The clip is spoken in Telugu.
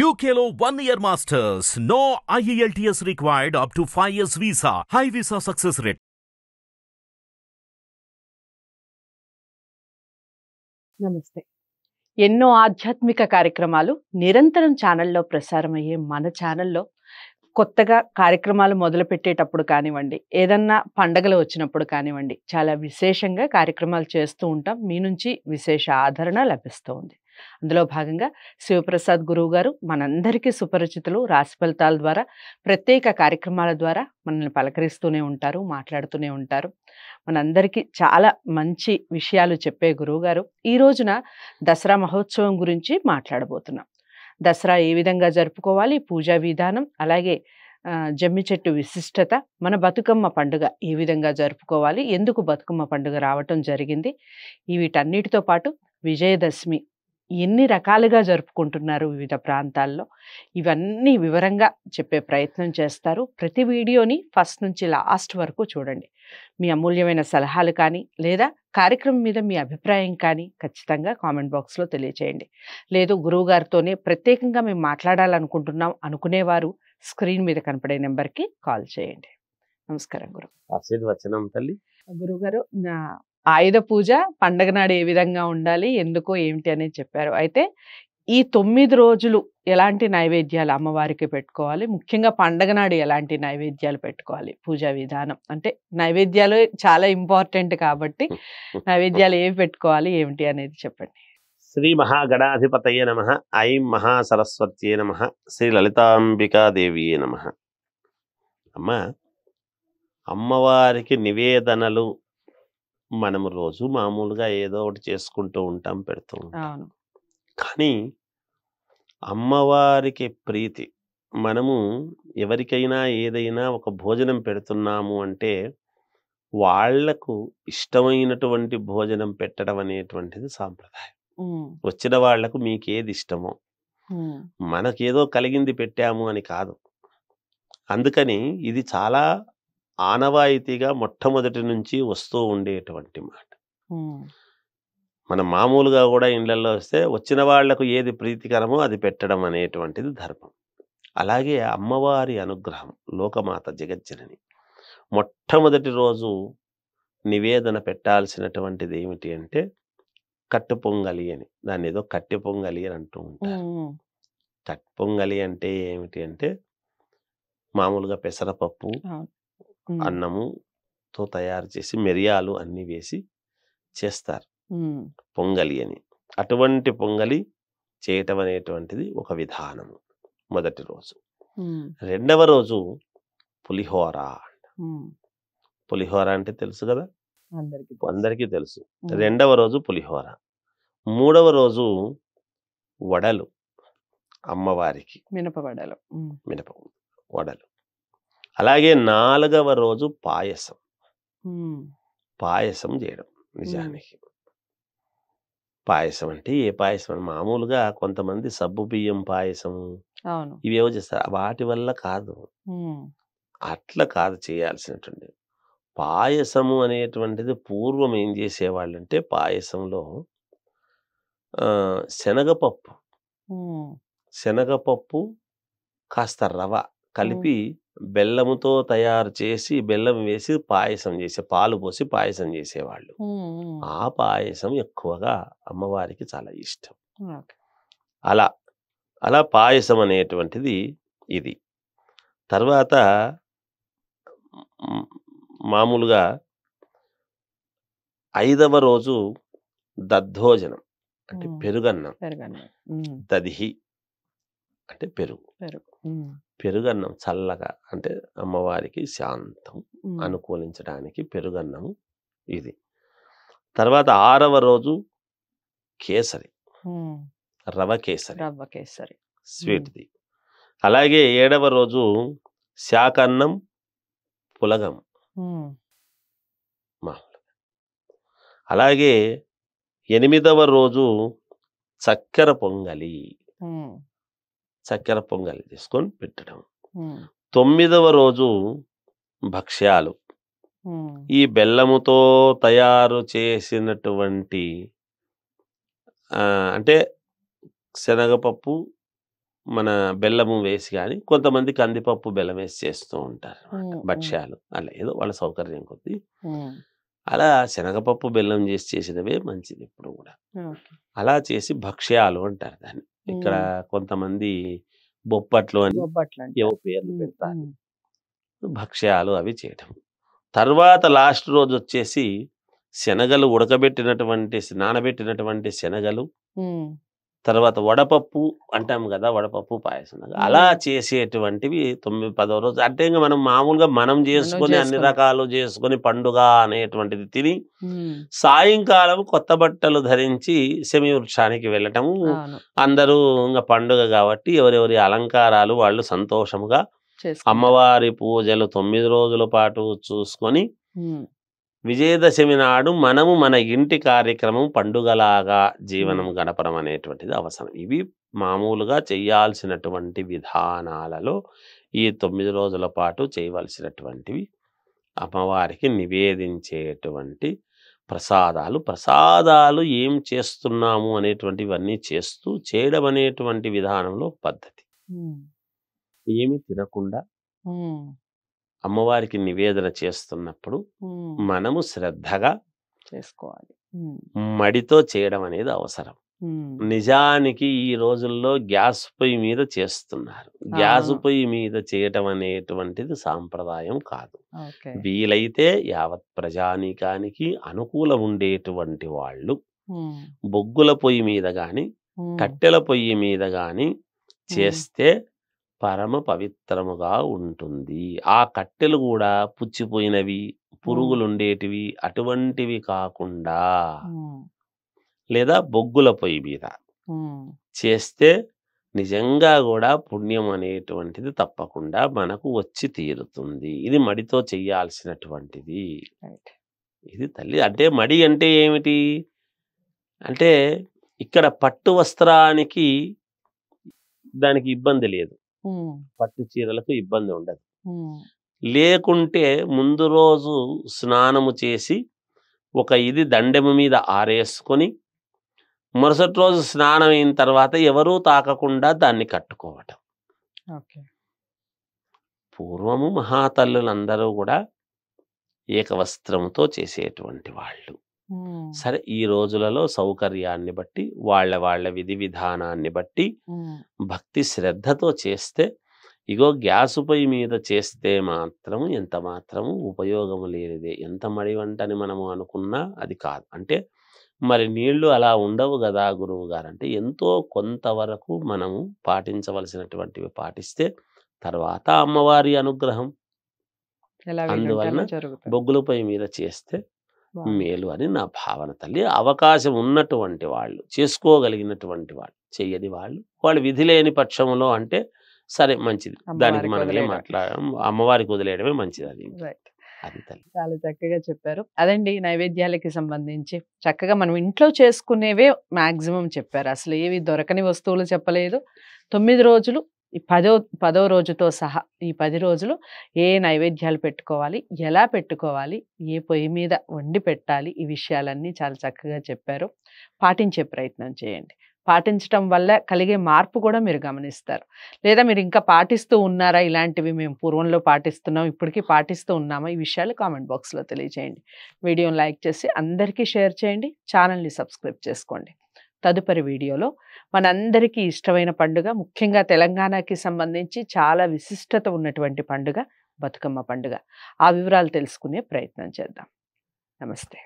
UKLO 1 year masters. No IELTS required up to 5 years visa. High visa success rate. నమస్తే. ఎన్నో ఆధ్యాత్మిక కార్యక్రమాలు నిరంతరం ఛానల్లో ప్రసారమయ్యే మన ఛానల్లో కొత్తగా కార్యక్రమాలు మొదలుపెట్టేటప్పుడు కానివ్వండి, ఏదన్నా పండగలు వచ్చినప్పుడు కానివ్వండి, చాలా విశేషంగా కార్యక్రమాలు చేస్తూ ఉంటాం. మీ నుంచి విశేష ఆదరణ లభిస్తూ ఉంది. అందులో భాగంగా శివప్రసాద్ గురువు గారు మనందరికీ సుపరిచితులు. రాశి ఫలితాల ద్వారా, ప్రత్యేక కార్యక్రమాల ద్వారా మనల్ని పలకరిస్తూనే ఉంటారు, మాట్లాడుతూనే ఉంటారు. మనందరికీ చాలా మంచి విషయాలు చెప్పే గురువుగారు ఈ రోజున దసరా మహోత్సవం గురించి మాట్లాడబోతున్నాం. దసరా ఏ విధంగా జరుపుకోవాలి, పూజా విధానం, అలాగే జమ్మి చెట్టు విశిష్టత, మన బతుకమ్మ పండుగ ఏ విధంగా జరుపుకోవాలి, ఎందుకు బతుకమ్మ పండుగ రావటం జరిగింది, వీటన్నిటితో పాటు విజయదశమి ఎన్ని రకాలుగా జరుపుకుంటున్నారు వివిధ ప్రాంతాల్లో, ఇవన్నీ వివరంగా చెప్పే ప్రయత్నం చేస్తారు. ప్రతి వీడియోని ఫస్ట్ నుంచి లాస్ట్ వరకు చూడండి. మీ అమూల్యమైన సలహాలు కానీ లేదా కార్యక్రమం మీద మీ అభిప్రాయం కానీ ఖచ్చితంగా కామెంట్ బాక్స్లో తెలియచేయండి. లేదు గురువుగారితోనే ప్రత్యేకంగా మేము మాట్లాడాలనుకుంటున్నాం అనుకునేవారు స్క్రీన్ మీద కనపడే నెంబర్కి కాల్ చేయండి. నమస్కారం గురు. ఆశీర్వచనం తల్లి. గురువుగారు, నా ఆయుధ పూజ పండగ నాడు ఏ విధంగా ఉండాలి, ఎందుకో ఏమిటి అనేది చెప్పారు. అయితే ఈ 9 రోజులు ఎలాంటి నైవేద్యాలు అమ్మవారికి పెట్టుకోవాలి, ముఖ్యంగా పండగ నాడు ఎలాంటి నైవేద్యాలు పెట్టుకోవాలి, పూజా విధానం అంటే నైవేద్యాలు చాలా ఇంపార్టెంట్ కాబట్టి నైవేద్యాలు ఏవి పెట్టుకోవాలి ఏమిటి అనేది చెప్పండి. శ్రీ మహాగణాధిపతయే నమః. ఐం మహాసరస్వత్యే నమః. శ్రీ లలితాంబికాదేవియే నమః. అమ్మ, అమ్మవారికి నివేదనలు మనము రోజు మామూలుగా ఏదో ఒకటి చేసుకుంటూ ఉంటాం, పెడుతూ ఉంటాం. కానీ అమ్మవారికి ప్రీతి, మనము ఎవరికైనా ఏదైనా ఒక భోజనం పెడుతున్నాము అంటే వాళ్లకు ఇష్టమైనటువంటి భోజనం పెట్టడం అనేటువంటిది సాంప్రదాయం. వచ్చిన వాళ్లకు మీకేది ఇష్టమో, మనకేదో కలిగింది పెట్టాము అని కాదు. అందుకని ఇది చాలా ఆనవాయితీగా మొట్టమొదటి నుంచి వస్తూ ఉండేటువంటి మాట. మనం మామూలుగా కూడా ఇళ్లలో వస్తే వచ్చిన వాళ్లకు ఏది ప్రీతికరమో అది పెట్టడం అనేటువంటిది ధర్మం. అలాగే అమ్మవారి అనుగ్రహం, లోకమాత జగజ్జనని మొట్టమొదటి రోజు నివేదన పెట్టాల్సినటువంటిది ఏమిటి అంటే కట్టు పొంగలి అని. దాన్ని ఏదో కట్టె పొంగలి అని అంటూ ఉంటారు. కట్టు పొంగలి అంటే ఏమిటి అంటే మామూలుగా పెసరపప్పు, అన్నముతో తయారు చేసి మిరియాలు అన్ని వేసి చేస్తారు పొంగలి అని. అటువంటి పొంగలి చేయటం అనేటువంటిది ఒక విధానము మొదటి రోజు. రెండవ రోజు పులిహోర. పులిహోర అంటే తెలుసు కదా, అందరికీ తెలుసు. రెండవ రోజు పులిహోర. మూడవ రోజు వడలు, అమ్మవారికి మినప వడలు. అలాగే నాలుగవ రోజు పాయసం చేయడం. నిజానికి పాయసం అంటే ఏ పాయసం అని మామూలుగా కొంతమంది సబ్బు బియ్యం పాయసం ఇవేవో చేస్తారు, వాటి వల్ల కాదు, అట్లా కాదు చేయాల్సినటువంటి పాయసము అనేటువంటిది. పూర్వం ఏం చేసేవాళ్ళంటే పాయసంలో శనగపప్పు కాస్త రవ కలిపి బెల్లముతో తయారు చేసి, బెల్లం వేసి పాయసం చేసే, పాలు పోసి పాయసం చేసేవాళ్ళు. ఆ పాయసం ఎక్కువగా అమ్మవారికి చాలా ఇష్టం. అలా పాయసం అనేటువంటిది ఇది. తర్వాత మామూలుగా 5వ రోజు దద్దోజనం అంటే పెరుగన్నం. దధిహి అంటే పెరుగన్నం చల్లగా, అంటే అమ్మవారికి శాంతం అనుకూలించడానికి పెరుగన్నము ఇది. తర్వాత 6వ రోజు కేసరి, రవ కేసరి స్వీట్ది. అలాగే 7వ రోజు శాకన్నం, పులగం మామూలుగా. అలాగే 8వ రోజు చక్కెర పొంగలి తీసుకొని పెట్టడం. 9వ రోజు భక్ష్యాలు, ఈ బెల్లముతో తయారు చేసినటువంటి అంటే శనగపప్పు మన బెల్లము వేసి కానీ, కొంతమంది కందిపప్పు బెల్లం వేసి చేస్తూ ఉంటారు భక్ష్యాలు. అలా ఏదో వాళ్ళ సౌకర్యం కొద్దీ అలా శనగపప్పు బెల్లం చేసి చేసినవే మంచిది ఎప్పుడు కూడా. అలా చేసి భక్ష్యాలు అంటారు దాన్ని. ఇక్కడ కొంతమంది బొప్పట్లు అని ఏవో పేర్లు పెడతారు. భక్ష్యాలు అవి చేయటం. తర్వాత లాస్ట్ రోజు వచ్చేసి శనగలు నానబెట్టినటువంటి శనగలు, తర్వాత వడపప్పు అంటాం కదా, వడపప్పు పాయసం అలా చేసేటువంటివి 9-10వ రోజు. అంటే ఇంకా మనం మామూలుగా మనం చేసుకొని అన్ని రకాలు చేసుకొని పండుగ అనేటువంటిది తిని సాయంకాలం కొత్త బట్టలు ధరించి శమీ వృక్షానికి వెళ్ళటము. అందరూ ఇంకా పండుగ కాబట్టి ఎవరెవరి అలంకారాలు వాళ్ళు సంతోషముగా అమ్మవారి పూజలు 9 రోజుల పాటు చూసుకొని విజయదశమి నాడు మనము మన ఇంటి కార్యక్రమం పండుగలాగా జీవనం గడపడం అనేటువంటిది అవసరం. ఇవి మామూలుగా చేయాల్సినటువంటి విధానాలలో ఈ 9 రోజుల పాటు చేయవలసినటువంటివి అమ్మవారికి నివేదించేటువంటి ప్రసాదాలు ఏం చేస్తున్నాము అనేటువంటివన్నీ చేయడం అనేటువంటి విధానంలో పద్ధతి. ఏమి తినకుండా అమ్మవారికి నివేదన చేస్తున్నప్పుడు మనము శ్రద్ధగా చేసుకోవాలి. మడితో చేయడం అనేది అవసరం. నిజానికి ఈ రోజుల్లో గ్యాస్ పొయ్యి మీద చేస్తున్నారు. గ్యాస్ పొయ్యి మీద చేయటం అనేటువంటిది సాంప్రదాయం కాదు. వీలైతే యావత్ ప్రజానీకానికి అనుకూలం ఉండేటువంటి వాళ్ళు బొగ్గుల పొయ్యి మీద గాని కట్టెల పొయ్యి మీద గాని చేస్తే పరమ పవిత్రముగా ఉంటుంది. ఆ కట్టెలు కూడా పుచ్చిపోయినవి, పురుగులుండేటివి అటువంటివి కాకుండా లేదా బొగ్గుల పొయ్యి మీద చేస్తే నిజంగా కూడా పుణ్యం అనేటువంటిది తప్పకుండా మనకు వచ్చి తీరుతుంది. ఇది మడితో చెయ్యాల్సినటువంటిది. ఇది తల్లి అంటే మడి అంటే ఏమిటి అంటే ఇక్కడ పట్టు వస్త్రానికి దానికి ఇబ్బంది లేదు, పట్టు చీరలకు ఇబ్బంది ఉండదు. లేకుంటే ముందు రోజు స్నానము చేసి ఒక ఇది దండెము మీద ఆరేసుకొని మరుసటి రోజు స్నానం అయిన తర్వాత ఎవరూ తాకకుండా దాన్ని కట్టుకోవటం. పూర్వము మహాతల్లులందరూ కూడా ఏకవస్త్రంతో చేసేటువంటి వాళ్ళు. సరే ఈ రోజులలో సౌకర్యాన్ని బట్టి వాళ్ళ విధి విధానాన్ని బట్టి భక్తి శ్రద్ధతో చేస్తే ఇగో గ్యాసు పొయ్యి మీద చేస్తే మాత్రం ఎంత మాత్రము ఉపయోగము లేనిదే. ఎంత మడి వంటని మనము అనుకున్నా అది కాదు. అంటే మరి నీళ్లు అలా ఉండవు కదా గురువు గారు అంటే ఎంతో కొంతవరకు మనము పాటించవలసినటువంటివి పాటిస్తే తర్వాత అమ్మవారి అనుగ్రహం. అందువలన బొగ్గుల పొయ్యి మీద చేస్తే మేలు అని నా భావన తల్లి. అవకాశం ఉన్నటువంటి వాళ్ళు చేసుకోగలిగినటువంటి వాళ్ళు, చెయ్యని వాళ్ళు విధి లేని పక్షంలో అంటే సరే మంచిది, దానికి మనమే అమ్మవారికి వదిలేయడమే మంచిది. అది తల్లి చాలా చక్కగా చెప్పారు. అదండి నైవేద్యాలకి సంబంధించి చక్కగా మనం ఇంట్లో చేసుకునేవే మాక్సిమం చెప్పారు. అసలు ఏవి దొరకని వస్తువులు చెప్పలేదు. 9 రోజులు ఈ 10వ రోజుతో సహా ఈ 10 రోజులు ఏ నైవేద్యాలు పెట్టుకోవాలి, ఎలా పెట్టుకోవాలి, ఏ పొయ్యి మీద వండి పెట్టాలి, ఈ విషయాలన్నీ చాలా చక్కగా చెప్పారు. పాటించే ప్రయత్నం చేయండి. పాటించడం వల్ల కలిగే మార్పు కూడా మీరు గమనిస్తారు. లేదా మీరు ఇంకా పాటిస్తూ ఉన్నారా, ఇలాంటివి మేము పూర్వంలో పాటిస్తున్నాం ఇప్పటికీ పాటిస్తూ ఉన్నామా, ఈ విషయాలు కామెంట్ బాక్స్లో తెలియజేయండి. వీడియోని లైక్ చేసి అందరికీ షేర్ చేయండి. ఛానల్ని సబ్స్క్రైబ్ చేసుకోండి. తదుపరి వీడియోలో మనందరికీ ఇష్టమైన పండుగ, ముఖ్యంగా తెలంగాణకి సంబంధించి చాలా విశిష్టత ఉన్నటువంటి పండుగ బతుకమ్మ పండుగ. ఆ వివరాలు తెలుసుకునే ప్రయత్నం చేద్దాం. నమస్తే.